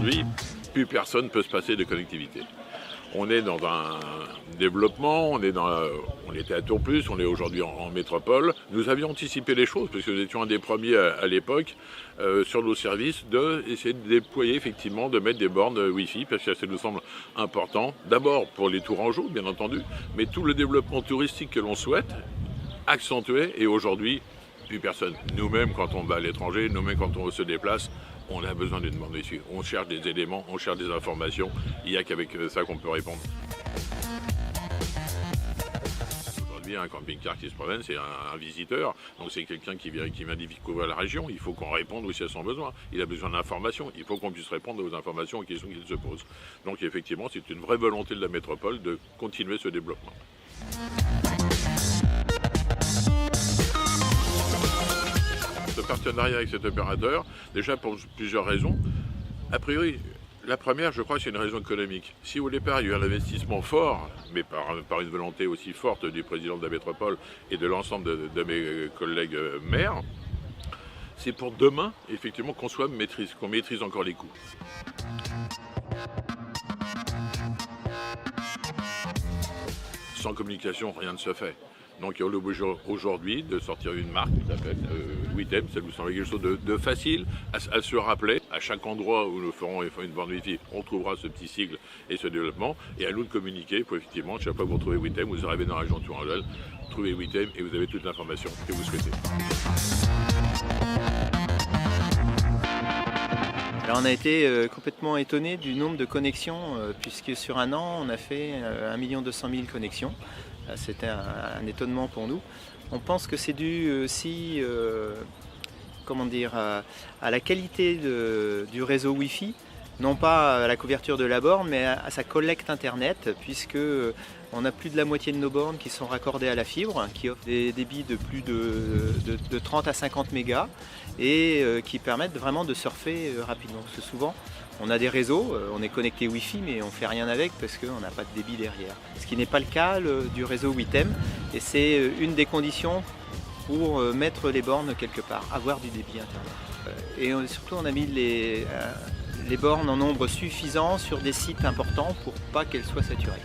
Aujourd'hui, plus personne ne peut se passer de connectivité. On est dans un développement, on était à Tourplus, on est aujourd'hui en métropole. Nous avions anticipé les choses, parce que nous étions un des premiers à l'époque sur nos services d'essayer de déployer effectivement, de mettre des bornes Wi-Fi, parce que ça nous semble important. D'abord pour les Tourangeaux, bien entendu, mais tout le développement touristique que l'on souhaite accentuer. Et aujourd'hui, plus personne. Nous-mêmes, quand on va à l'étranger, nous-mêmes, quand on se déplace, on a besoin d'une borne Wi-Fi. On cherche des éléments, on cherche des informations. Il n'y a qu'avec ça qu'on peut répondre. Aujourd'hui, un camping-car qui se promène, c'est un visiteur. Donc c'est quelqu'un qui vient découvrir la région. Il faut qu'on réponde aussi à son besoin. Il a besoin d'informations. Il faut qu'on puisse répondre aux informations, aux questions qu'il se pose. Donc effectivement, c'est une vraie volonté de la métropole de continuer ce développement. Ce partenariat avec cet opérateur, déjà pour plusieurs raisons. A priori, la première, je crois, c'est une raison économique. Si au départ, il y a eu un investissement fort, mais par une volonté aussi forte du président de la métropole et de l'ensemble de mes collègues maires, c'est pour demain, effectivement, qu'on maîtrise encore les coûts. Sans communication, rien ne se fait. Donc on est obligé aujourd'hui de sortir une marque qui s'appelle Witem. Ça nous semble quelque chose de facile à se rappeler. À chaque endroit où nous ferons une borne Wi-Fi, on trouvera ce petit sigle et ce développement. Et à nous de communiquer pour effectivement, chaque fois que vous retrouvez Witem, vous arrivez dans la région tourangelle, trouvez Witem et vous avez toute l'information que vous souhaitez. Alors on a été complètement étonné du nombre de connexions, puisque sur un an, on a fait 1 200 000 connexions. C'était un étonnement pour nous. On pense que c'est dû aussi à la qualité du réseau Wi-Fi, non pas à la couverture de la borne, mais à sa collecte internet, puisque on a plus de la moitié de nos bornes qui sont raccordées à la fibre, qui offrent des débits de plus de 30 à 50 mégas et qui permettent vraiment de surfer rapidement. Parce que souvent, on a des réseaux, on est connecté Wi-Fi, mais on ne fait rien avec parce qu'on n'a pas de débit derrière. Ce qui n'est pas le cas du réseau Witem, et c'est une des conditions pour mettre les bornes quelque part, avoir du débit internet. Et surtout, on a mis les bornes en nombre suffisant sur des sites importants pour pas qu'elles soient saturées.